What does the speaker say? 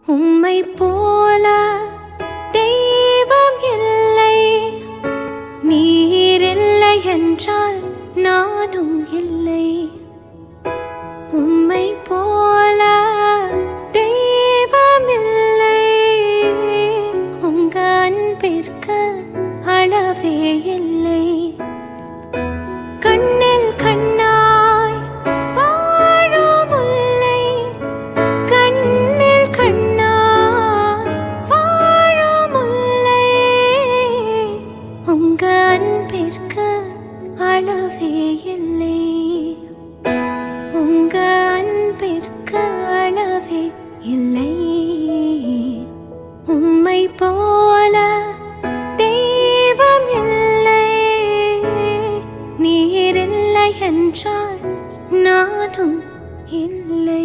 உம்மை போல தெய்வம் இல்லை, நீர் இல்லை என்றால் நானும் இல்லை. உம்மை போல தெய்வம் இல்லை, உங்க அன்பிற்கு அளவே இல்லை. கண்ணில் கண்ணாய் வாழும் முல்லை, கண்ணில் கண்ணாய் வாழும் முல்லை, உங்க அன்பிற்கு அளவே இல்லை. உங்க அன்பிற்கு அளவே இல்லை. உம்மை போல தெய்வம் இல்லை, நீர் இல்லை என்றால் நானும் இல்லை.